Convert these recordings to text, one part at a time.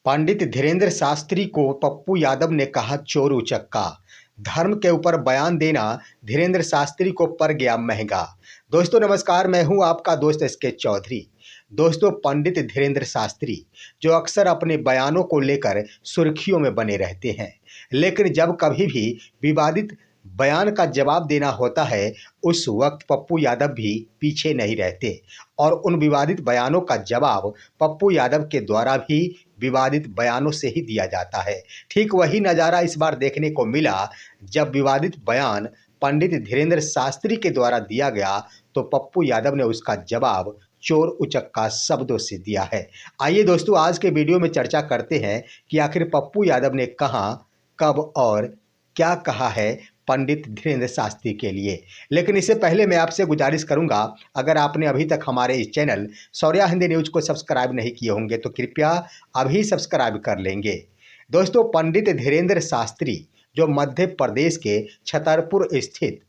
पंडित धीरेंद्र शास्त्री को पप्पू यादव ने कहा चोर उचक्का। धर्म के ऊपर बयान देना धीरेंद्र शास्त्री को पड़ गया महंगा। दोस्तों नमस्कार, मैं हूं आपका दोस्त एसके चौधरी। दोस्तों, पंडित धीरेंद्र शास्त्री जो अक्सर अपने बयानों को लेकर सुर्खियों में बने रहते हैं, लेकिन जब कभी भी विवादित बयान का जवाब देना होता है उस वक्त पप्पू यादव भी पीछे नहीं रहते और उन विवादित बयानों का जवाब पप्पू यादव के द्वारा भी विवादित बयानों से ही दिया जाता है। ठीक वही नज़ारा इस बार देखने को मिला जब विवादित बयान पंडित धीरेंद्र शास्त्री के द्वारा दिया गया तो पप्पू यादव ने उसका जवाब चोर उचक्का शब्दों से दिया है। आइए दोस्तों, आज के वीडियो में चर्चा करते हैं कि आखिर पप्पू यादव ने कहाँ, कब और क्या कहा है पंडित धीरेंद्र शास्त्री के लिए। लेकिन इससे पहले मैं आपसे गुजारिश करूंगा, अगर आपने अभी तक हमारे इस चैनल शौर्या हिंदी न्यूज को सब्सक्राइब नहीं किए होंगे तो कृपया अभी सब्सक्राइब कर लेंगे। दोस्तों, पंडित धीरेंद्र शास्त्री जो मध्य प्रदेश के छतरपुर स्थित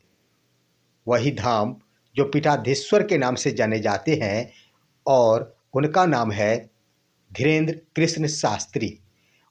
वही धाम जो पीठाधीश्वर के नाम से जाने जाते हैं और उनका नाम है धीरेंद्र कृष्ण शास्त्री।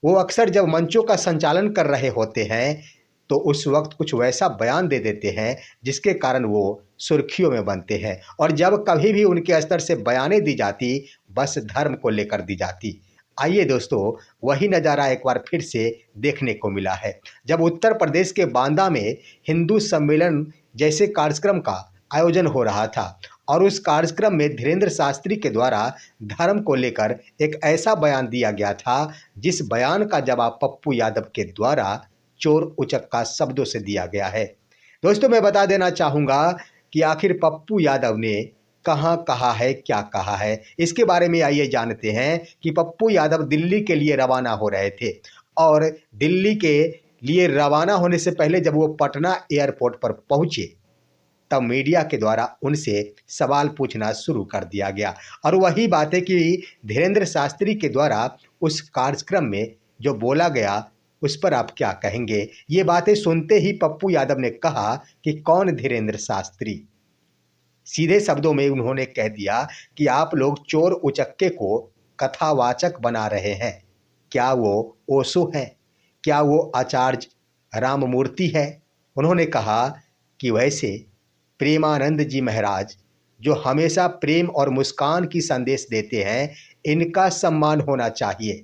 वो अक्सर जब मंचों का संचालन कर रहे होते हैं तो उस वक्त कुछ वैसा बयान दे देते हैं जिसके कारण वो सुर्खियों में बनते हैं और जब कभी भी उनके स्तर से बयानें दी जाती बस धर्म को लेकर दी जाती। आइए दोस्तों, वही नज़ारा एक बार फिर से देखने को मिला है जब उत्तर प्रदेश के बांदा में हिंदू सम्मेलन जैसे कार्यक्रम का आयोजन हो रहा था और उस कार्यक्रम में धीरेंद्र शास्त्री के द्वारा धर्म को लेकर एक ऐसा बयान दिया गया था जिस बयान का जवाब पप्पू यादव के द्वारा चोर उचक्का शब्दों से दिया गया है। दोस्तों, मैं बता देना चाहूँगा कि आखिर पप्पू यादव ने कहाँ कहा है, क्या कहा है, इसके बारे में आइए जानते हैं कि पप्पू यादव दिल्ली के लिए रवाना हो रहे थे और दिल्ली के लिए रवाना होने से पहले जब वो पटना एयरपोर्ट पर पहुँचे तब मीडिया के द्वारा उनसे सवाल पूछना शुरू कर दिया गया और वही बात है कि धीरेंद्र शास्त्री के द्वारा उस कार्यक्रम में जो बोला गया उस पर आप क्या कहेंगे। ये बातें सुनते ही पप्पू यादव ने कहा कि कौन धीरेंद्र शास्त्री। सीधे शब्दों में उन्होंने कह दिया कि आप लोग चोर उचक्के को कथावाचक बना रहे हैं। क्या वो ओशो हैं? क्या वो आचार्य राममूर्ति है? उन्होंने कहा कि वैसे प्रेमानंद जी महाराज जो हमेशा प्रेम और मुस्कान की संदेश देते हैं, इनका सम्मान होना चाहिए।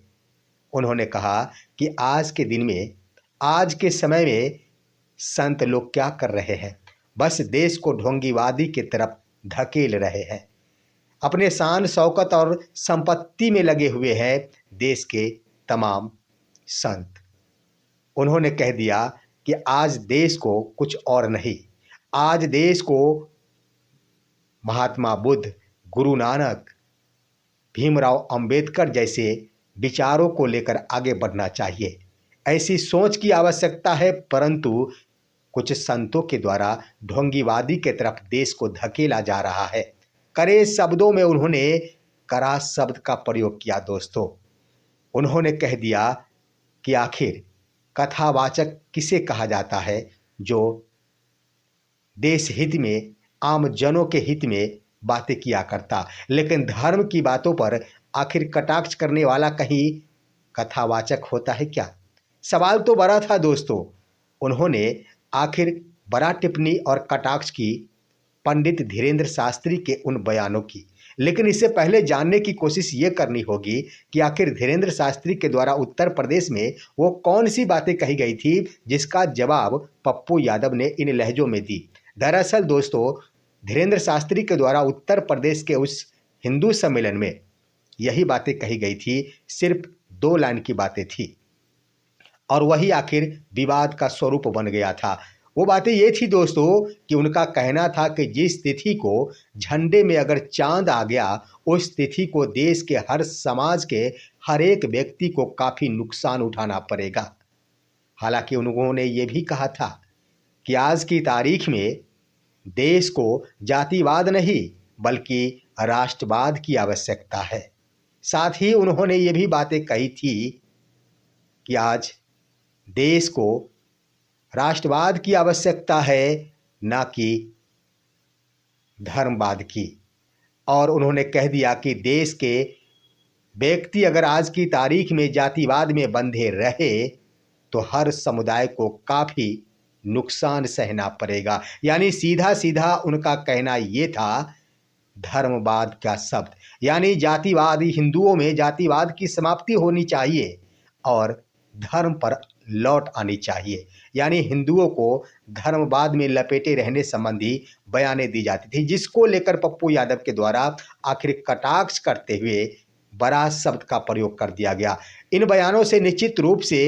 उन्होंने कहा कि आज के दिन में, आज के समय में संत लोग क्या कर रहे हैं, बस देश को ढोंगीवादी की तरफ धकेल रहे हैं। अपने शान शौकत और संपत्ति में लगे हुए हैं देश के तमाम संत। उन्होंने कह दिया कि आज देश को कुछ और नहीं, आज देश को महात्मा बुद्ध, गुरु नानक, भीमराव अंबेडकर जैसे विचारों को लेकर आगे बढ़ना चाहिए। ऐसी सोच की आवश्यकता है, परंतु कुछ संतों के द्वारा ढोंगीवादी के तरफ देश को धकेला जा रहा है। कड़े शब्दों में उन्होंने कड़ा शब्द का प्रयोग किया। दोस्तों, उन्होंने कह दिया कि आखिर कथावाचक किसे कहा जाता है जो देश हित में, आम जनों के हित में बातें किया करता, लेकिन धर्म की बातों पर आखिर कटाक्ष करने वाला कहीं कथावाचक होता है क्या? सवाल तो बड़ा था दोस्तों। उन्होंने आखिर बड़ा टिप्पणी और कटाक्ष की पंडित धीरेंद्र शास्त्री के उन बयानों की, लेकिन इससे पहले जानने की कोशिश ये करनी होगी कि आखिर धीरेंद्र शास्त्री के द्वारा उत्तर प्रदेश में वो कौन सी बातें कही गई थी जिसका जवाब पप्पू यादव ने इन लहजों में दी। दरअसल दोस्तों, धीरेंद्र शास्त्री के द्वारा उत्तर प्रदेश के उस हिंदू सम्मेलन में यही बातें कही गई थी, सिर्फ 2 लाइन की बातें थी और वही आखिर विवाद का स्वरूप बन गया था। वो बातें ये थी दोस्तों कि उनका कहना था कि जिस तिथि को झंडे में अगर चांद आ गया उस तिथि को देश के हर समाज के हर एक व्यक्ति को काफ़ी नुकसान उठाना पड़ेगा। हालांकि उन्होंने ये भी कहा था कि आज की तारीख में देश को जातिवाद नहीं बल्कि राष्ट्रवाद की आवश्यकता है। साथ ही उन्होंने ये भी बातें कही थी कि आज देश को राष्ट्रवाद की आवश्यकता है, ना कि धर्मवाद की। और उन्होंने कह दिया कि देश के व्यक्ति अगर आज की तारीख में जातिवाद में बंधे रहे तो हर समुदाय को काफ़ी नुकसान सहना पड़ेगा। यानी सीधा-सीधा उनका कहना ये था, धर्मवाद का शब्द यानी जातिवाद, हिंदुओं में जातिवाद की समाप्ति होनी चाहिए और धर्म पर लौट आनी चाहिए। यानी हिंदुओं को धर्मवाद में लपेटे रहने संबंधी बयानें दी जाती थी, जिसको लेकर पप्पू यादव के द्वारा आखिर कटाक्ष करते हुए बड़ा शब्द का प्रयोग कर दिया गया। इन बयानों से निश्चित रूप से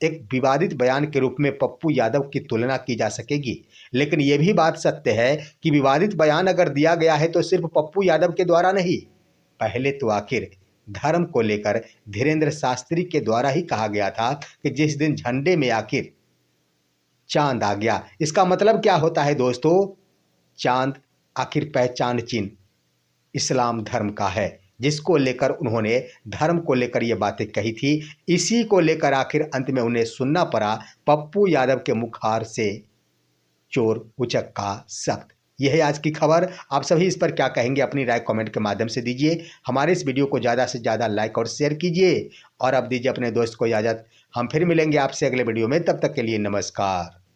एक विवादित बयान के रूप में पप्पू यादव की तुलना की जा सकेगी, लेकिन यह भी बात सत्य है कि विवादित बयान अगर दिया गया है तो सिर्फ पप्पू यादव के द्वारा नहीं, पहले तो आखिर धर्म को लेकर धीरेंद्र शास्त्री के द्वारा ही कहा गया था कि जिस दिन झंडे में आखिर चांद आ गया। इसका मतलब क्या होता है दोस्तों? चांद आखिर पहचान चिन्ह इस्लाम धर्म का है, जिसको लेकर उन्होंने धर्म को लेकर ये बातें कही थी। इसी को लेकर आखिर अंत में उन्हें सुनना पड़ा पप्पू यादव के मुखार से चोर उचक्का शब्द। यह है आज की खबर। आप सभी इस पर क्या कहेंगे? अपनी राय कमेंट के माध्यम से दीजिए। हमारे इस वीडियो को ज़्यादा से ज़्यादा लाइक और शेयर कीजिए और अब दीजिए अपने दोस्त को इजाज़त। हम फिर मिलेंगे आपसे अगले वीडियो में, तब तक के लिए नमस्कार।